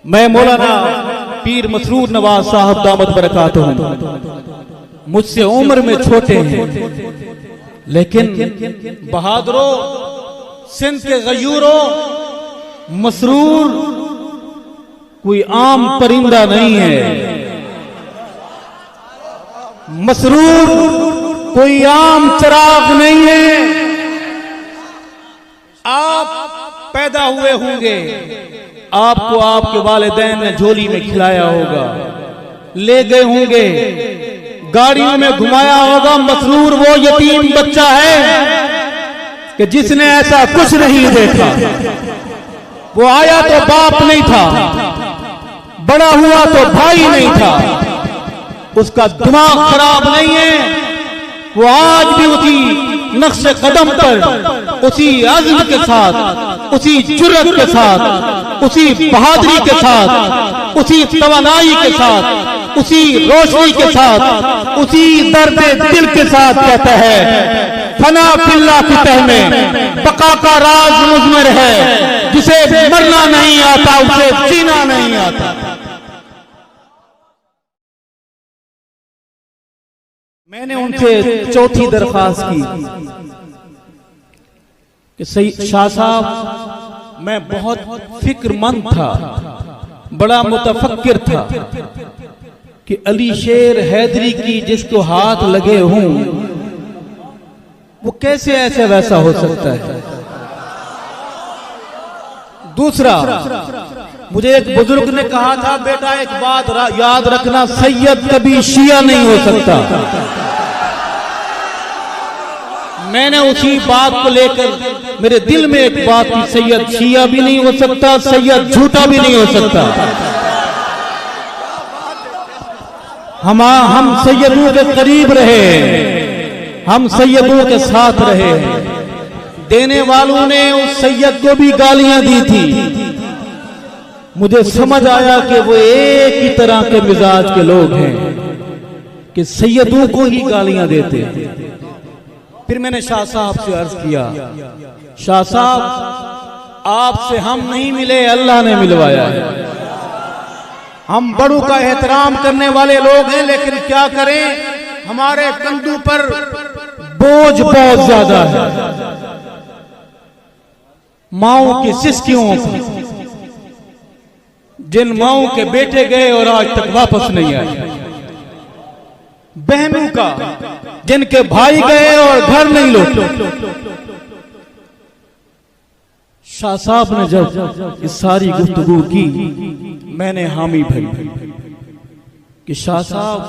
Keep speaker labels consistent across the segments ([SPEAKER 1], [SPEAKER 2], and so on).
[SPEAKER 1] मैं मौलाना पीर मसरूर नवाज साहब दामत बरकातहू मुझसे उम्र में छोटे हैं, लेकिन बहादुरों, सिंध के गयूरों, मसरूर कोई आम परिंदा नहीं है। मसरूर कोई आम चिराग नहीं है। आप पैदा हुए होंगे, आपको आपके वालिदैन ने झोली में खिलाया होगा, ले गए होंगे, गाड़ियों में घुमाया होगा। मसरूर वो यतीम बच्चा है कि जिसने ऐसा कुछ नहीं देखा। वो आया तो बाप नहीं था, बड़ा हुआ तो भाई नहीं था। उसका दिमाग खराब नहीं है। वो आज भी उसी नक्शे कदम पर, उसी अज़्म के साथ, उसी जुर्रत के साथ, उसी बहादुरी के साथ, उसी तवानाई के साथ, उसी रोशनी के साथ, उसी दर्द दिल के साथ कहता है फना फिल्लाह की तह में बका का राज मुज़मर है। जिसे मरना नहीं आता उसे जीना नहीं आता। मैंने उनसे चौथी दरख्वास्त की कि सही शाह साहब, मैं बहुत फिक्रमंद था, बड़ा मुतफक्किर था कि अली शेर हैदरी की जिसको हाथ लगे हों वो कैसे ऐसे वैसा हो सकता है। दूसरा, मुझे एक बुजुर्ग ने कहा था, बेटा एक बात याद रखना, सैयद कभी शिया नहीं हो सकता। मैंने उसी बात को लेकर मेरे दिल में एक बात थी, सैयद शिया भी नहीं हो सकता, सैयद झूठा भी नहीं हो सकता। हम सैयदों के करीब रहे, हम सैयदों के साथ रहे। देने वालों ने उस सैयद को भी गालियां दी थी। मुझे समझ आया कि वो एक ही तरह के मिजाज के लोग हैं कि सैयदों को ही गालियां देते। फिर मैंने शाह साहब से अर्ज किया, शाह साहब आपसे हम नहीं मिले, अल्लाह ने मिलवाया है। हम बड़ों का एहतराम करने वाले लोग हैं, लेकिन क्या करें, हमारे कंधों पर बोझ बहुत ज्यादा है। माओ की सिस्कियों की, जिन माओ के बेटे गए और आज तक वापस नहीं आए, बहनों का जिनके भाई गए और घर नहीं लौटे। शाह साहब ने जब इस सारी गुफ्तगू की, मैंने हामी भरी कि शाह साहब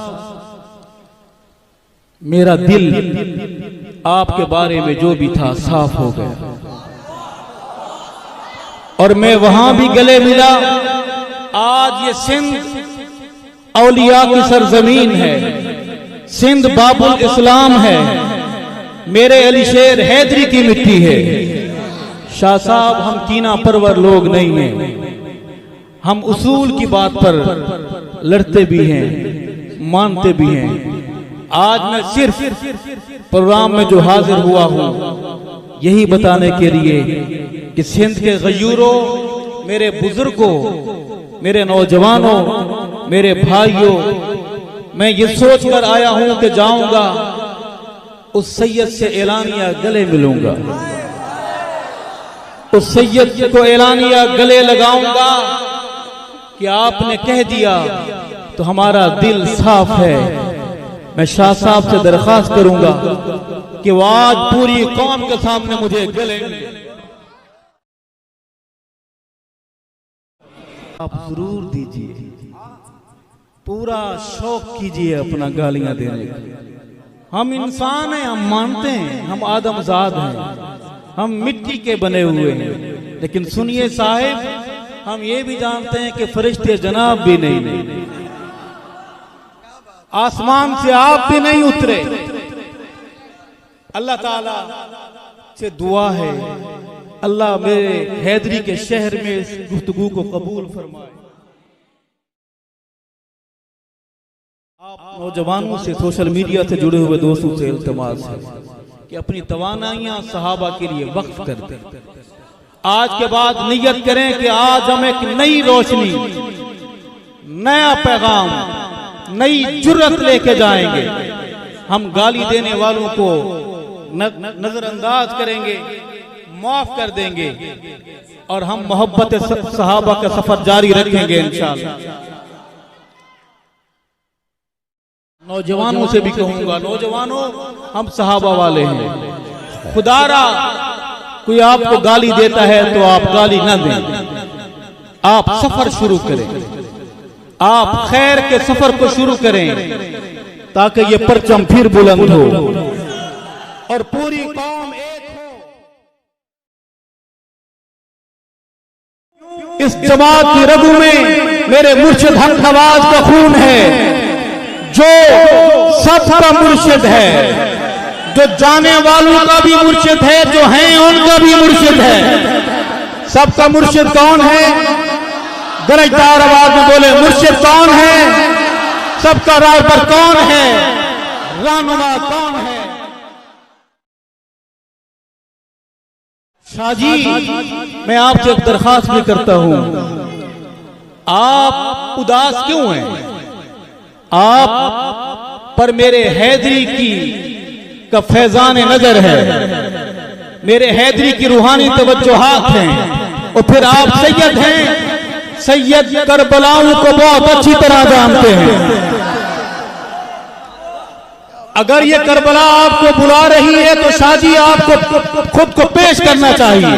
[SPEAKER 1] मेरा दिल आपके बारे में जो भी था साफ हो गया। और मैं वहां भी गले मिला। आज ये सिंध औलिया की सरजमीन है, सिंध बाबुल इस्लाम है, मेरे अली शेर हैदरी की मिट्टी है। शाह साहब हम कीना परवर लोग नहीं हैं, हम उसूल की बात पर लड़ते भी हैं, मानते भी हैं। आज मैं सिर्फ प्रोग्राम में जो हाजिर हुआ हूं यही बताने के लिए कि सिंध के गयूरों, मेरे बुजुर्गों, मेरे नौजवानों, मेरे भाइयों, मैं ये सोच कर आया हूं कि जाऊंगा उस सैयद से एलानिया गले मिलूंगा, उस सैयद को एलानिया गले लगाऊंगा कि आपने कह दिया तो हमारा दिल साफ है। मैं शाह साहब से दरख्वास्त करूंगा कि वो आज पूरी कौम के सामने मुझे गले मिले। आप जरूर दीजिए, पूरा शौक कीजिए अपना गालियां देने का। हम इंसान हैं, हम मानते हैं, हम आदमजाद हैं, हम मिट्टी के बने हुए हैं। लेकिन सुनिए साहिब, हम ये भी जानते हैं कि फरिश्ते जनाब भी नहीं, आसमान से आप भी नहीं उतरे। अल्लाह ताला से दुआ है, अल्लाह मेरे हैदरी के शहर में इस गुफ्तगू को कबूल फरमाए। आप नौजवानों से, सोशल मीडिया से जुड़े हुए दोस्तों से इल्तिमास है कि अपनी तवानाइयां सहाबा के लिए वक्फ कर दें। आज के बाद नियत करें कि आज हम एक नई रोशनी, नया पैगाम, नई जुर्रत लेके जाएंगे। हम गाली देने वालों को नजरअंदाज करेंगे, माफ कर देंगे और हम मोहब्बत सहाबा का सफर जारी रखेंगे इंशाअल्लाह। नौजवानों से भी कहूंगा, नौजवानों हम सहाबा वाले हैं। खुदारा कोई आपको गाली देता है तो आप गाली ना दें, आप सफर शुरू करें, आप खैर के सफर को शुरू करें ताकि ये परचम फिर बुलंद हो और पूरी कौम एक हो। इस जमात की रगों में मेरे मुर्शिद हक नवाज का खून है, जो सबका मुर्शिद है, जो जाने वालों का भी मुर्शिद है, जो हैं उनका भी मुर्शिद है। सबका मुर्शिद कौन है? गरजदार आवाज में बोले, मुर्शिद कौन है? सबका राहबर कौन है? रहनुमा कौन है? शाहजी, मैं आपसे एक दरखास्त भी करता हूं, आप उदास क्यों हैं? आप पर मेरे हैदरी की का फैजान नजर है, मेरे हैदरी की रूहानी तवज्जुहात हैं, और फिर आप सैयद हैं, सैयद करबलाओं को बहुत अच्छी तरह जानते हैं। अगर ये करबला आपको बुला रही है तो शाहजी आपको खुद को पेश करना चाहिए।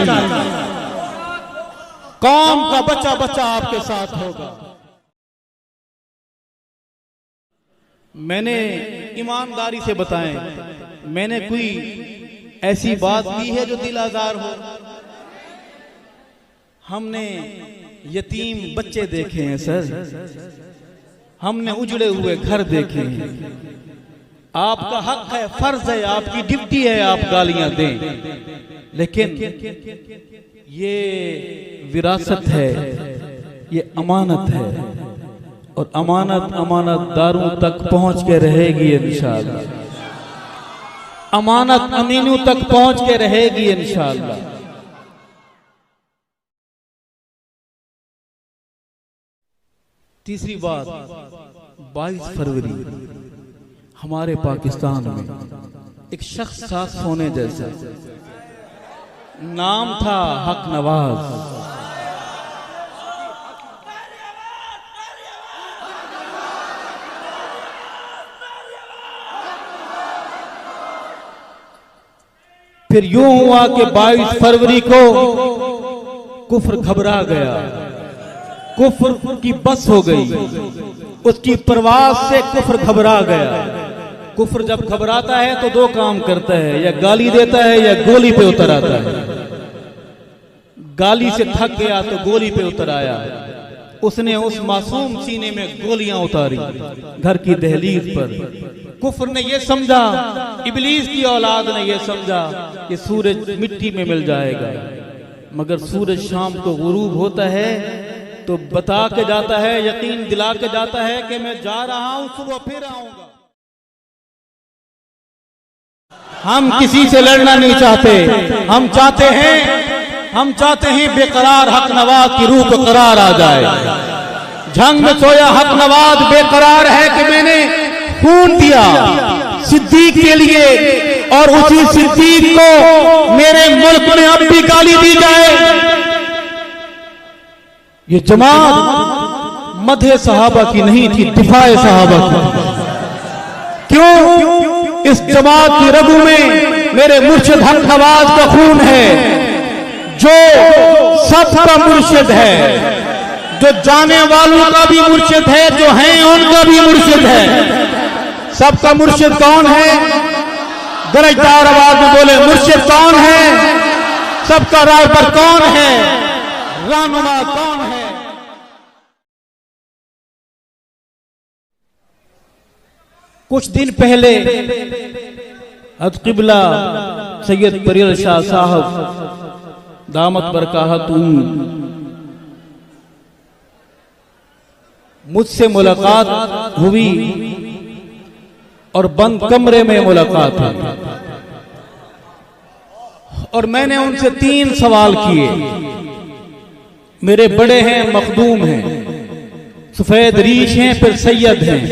[SPEAKER 1] कौम का बच्चा बच्चा आपके साथ होगा। मैंने ईमानदारी से बताएं, मैंने कोई ऐसी बात की है जो दिल आजार हो? हमने यतीम बच्चे देखे हैं सर, हमने उजड़े हुए घर देखे हैं। आपका हक है, फर्ज है, आपकी ड्यूटी है, आप गालियां दें, लेकिन ये विरासत है, ये अमानत है, और अमानत अमानतदारों तक पहुंच के रहेगी इंशाअल्लाह। अमानत अमीनों तक पहुंच के रहेगी इंशाअल्लाह। तीसरी बात, 22 फरवरी हमारे पाकिस्तान में एक शख्स था सोने जैसा, नाम था हक नवाज। फिर यूं हुआ कि 22 फरवरी को कुफ्र घबरा गया, कुफ्र की बस हो गई, उसकी परवाज से कुफ्र घबरा गया। कुफ्र जब घबराता है तो दो काम करता है, या गाली देता है या गोली पे उतर आता है। गाली से थक गया तो गोली पे उतर आया। उसने उस मासूम सीने में गोलियां उतारी घर की दहलीज पर। कुफ्र ने यह समझा, इब्लीस की औलाद ने यह समझा कि सूरज मिट्टी में मिल जाएगा, मगर सूरज शाम को गुरूब होता है तो बता के जाता है, यकीन दिला के जाता है कि मैं जा रहा हूं, सुबह फिर आऊंगा। हम किसी से लड़ना नहीं चाहते, हम चाहते हैं बेकरार हक नवाज की रूह को करार आ जाए। जंग में सोया हक नवाज बेकरार है कि मैंने खून दिया सिद्दीक के लिए, और उसी सिद्दीक को मेरे मुल्क में अब भी गाली दी जाए। ये जमात मध्य सहाबा की नहीं थी, दिफाए सहाबा की। क्यों? इस जमात की रगों में मेरे मुर्शिद हक नवाज का खून है, जो सबका मुर्शिद है, जो जाने वालों का भी मुर्शिद है, जो हैं उनका भी मुर्शिद है। सबका मुर्शिद कौन है? गरजदार आवाज में बोले, मुर्शिद कौन है? सबका राहबर कौन है? रहनुमा कौन है? कुछ दिन पहले हज़रत क़िबला सैयद बरीर शाह साहब दामत बरकातहू मुझसे मुलाकात हुई, और बंद कमरे में मुलाकात हुई, और मैंने उनसे 3 सवाल किए। मेरे बड़े हैं, मखदूम हैं, सफेद रीश हैं, फिर सैयद हैं।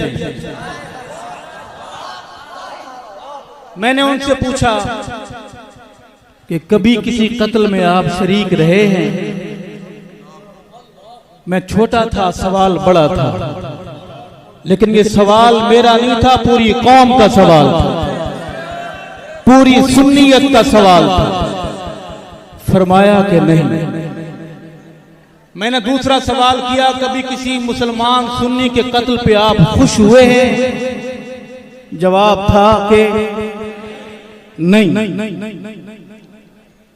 [SPEAKER 1] मैंने उनसे पूछा कि कभी किसी कत्ल में आप शरीक रहे हैं? मैं छोटा था, सवाल बड़ा था, लेकिन ये सवाल मेरा नहीं था, पूरी कौम का सवाल था, पूरी सुन्नियत का सवाल था। फरमाया कि नहीं। मैंने दूसरा सवाल किया, कभी किसी मुसलमान सुन्नी के कत्ल पे आप खुश हुए हैं? जवाब था कि नहीं।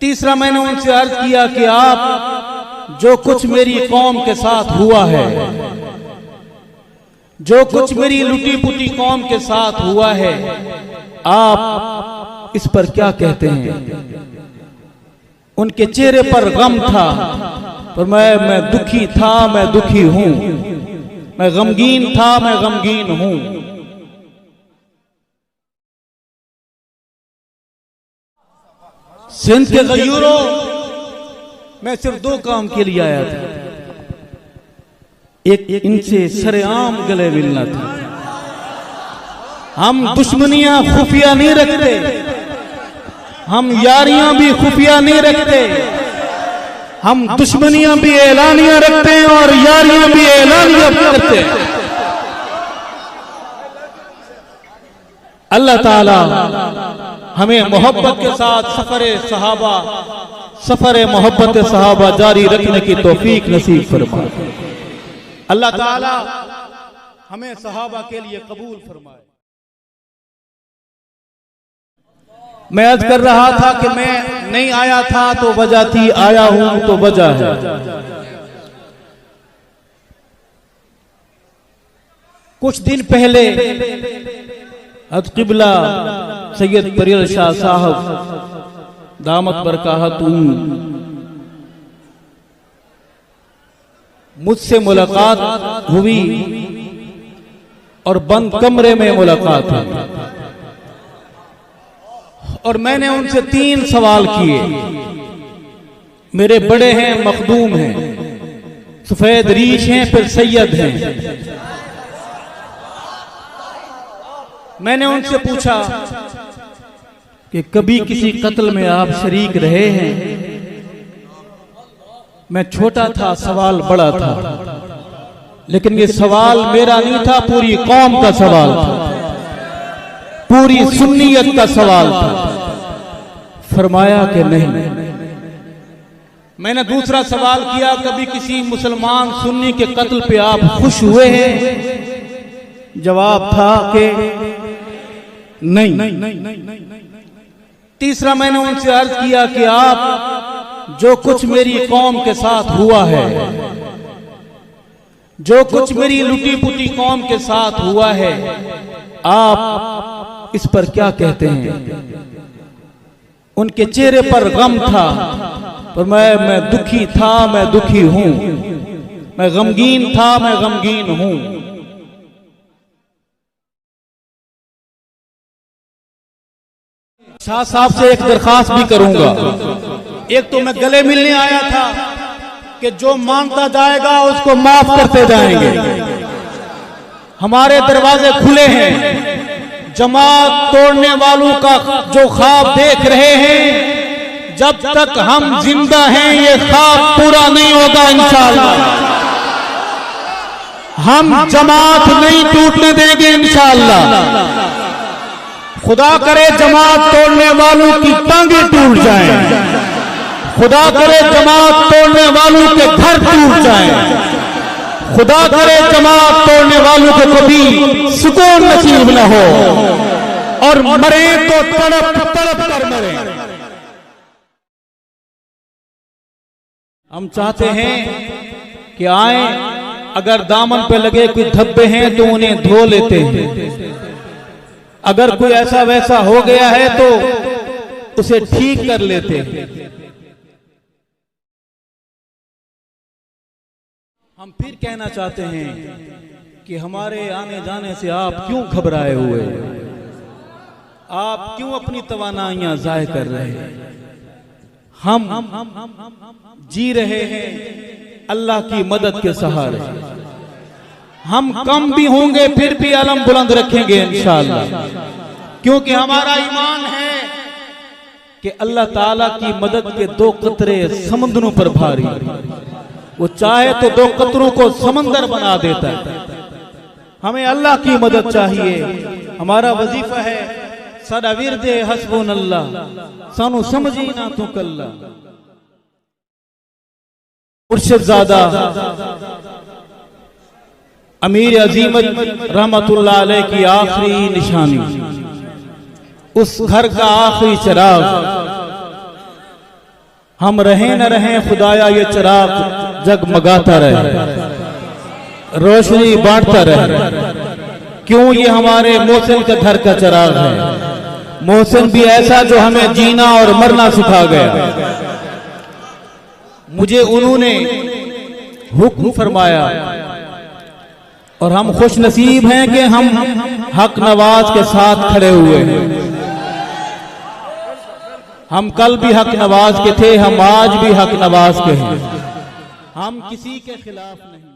[SPEAKER 1] तीसरा मैंने उनसे अर्ज किया कि आप जो कुछ मेरी कौम के साथ हुआ है, जो कुछ मेरी लुटी पुटी कौम के साथ हुआ है, आप इस पर क्या कहते हैं? उनके चेहरे पर गम था, पर मैं दुखी था, मैं दुखी हूं, मैं गमगीन था, मैं गमगीन हूं। सिंध के गयूरों, मैं सिर्फ 2 काम के लिए आया था। एक इनसे सरेआम गले मिलना था। हम दुश्मनियां खुफिया नहीं रखते, हम यारियां भी खुफिया नहीं रखते, हम दुश्मनियां भी ऐलानियां रखते हैं और यारियां भी ऐलानियां करते हैं। अल्लाह ताला हमें मोहब्बत के साथ सफर मोहब्बत सहाबा जारी रखने की तौफीक नसीब फरमाए। अल्लाह ताला हमें सहाबा के लिए कबूल फरमाए। मैं अर्ज कर रहा था कि मैं नहीं आया था तो वजह थी, आया हूं तो वजह है। कुछ दिन पहले क़िबला सैयद परियल शाह साहब दामत बरकातहू मुझसे मुलाकात हुई और बंद कमरे में मुलाकात हुई और मैंने उनसे 3 सवाल किए। मेरे बड़े हैं, मखदूम हैं, सफेद रीश हैं, फिर सैयद हैं। मैंने उनसे पूछा कि कभी किसी कत्ल में आप शरीक रहे हैं? मैं छोटा था, सवाल बड़ा था, लेकिन ये सवाल मेरा नहीं था, पूरी कौम का सवाल था, पूरी सुन्नियत का सवाल था। फरमाया कि नहीं। मैंने दूसरा सवाल किया, कभी किसी मुसलमान सुन्नी के कत्ल पे आप खुश हुए हैं? जवाब था कि नहीं। तीसरा मैंने उनसे अर्ज किया कि आप जो कुछ मेरी कौम के साथ हुआ है, जो कुछ मेरी लुटी पुटी कौम के साथ हुआ है, आप इस पर क्या कहते हैं? उनके चेहरे पर गम था, पर मैं दुखी था, मैं दुखी हूं, मैं गमगीन था, मैं गमगीन हूं। शाह साहब से एक दरखास्त भी करूंगा। एक तो मैं गले मिलने आया था कि जो मांगता जाएगा उसको माफ करते जाएंगे। हमारे दरवाजे खुले हैं। जमात तोड़ने वालों का जो ख्वाब देख रहे हैं, जब तक हम जिंदा हैं ये ख्वाब पूरा नहीं होगा इंशाअल्लाह। हम जमात नहीं टूटने देंगे इंशाअल्लाह। खुदा करे जमात तोड़ने वालों की टांगें टूट जाएं, खुदा करे जमात तोड़ने वालों के घर टूट जाएं, खुदा करे जमात तोड़ने वालों को कभी सुकून नसीब न हो और मरे तो तड़प तड़प कर मरे। हम चाहते हैं कि आए, अगर दामन पे लगे कोई धब्बे हैं तो उन्हें धो लेते हैं, अगर कोई ऐसा वैसा हो गया है तो उसे ठीक कर लेते हैं। हम फिर कहना चाहते हैं कि हमारे आने जाने से आप क्यों घबराए हुए हैं? आप क्यों अपनी तवानाइयां जाय कर रहे हैं? हम जी रहे हैं अल्लाह की मदद के सहारे। हम कम भी होंगे फिर भी अलम बुलंद रखेंगे इंशाअल्लाह, क्योंकि हमारा ईमान है कि अल्लाह ताला की मदद के 2 कतरे समंदरों पर भारी, वो चाहे तो 2 कतरों को समंदर बना देता है। हमें अल्लाह की मदद चाहिए। हमारा वजीफा है सदा विरदे हस्बुनल्लाह, सानू समझी ना तू कल्ला। मुर्शिदजादा अमीर अजीमत रहमतुल्लाह अलैह की आखिरी निशानी, उस घर का आखिरी चिराग। हम रहें न रहें खुदाया ये चिराग जगमगाता रहे, रोशनी बांटता रहे। क्यों ये हमारे मोहसिन के घर का चिराग है। मोहसिन भी ऐसा जो हमें जीना और मरना सिखा गया। मुझे उन्होंने हुक्म फरमाया और हम खुश नसीब हैं कि हम हक नवाज के साथ खड़े हुए हैं। हम कल भी हक नवाज के थे, हम आज भी हक नवाज के हैं। हम किसी के खिलाफ नहीं।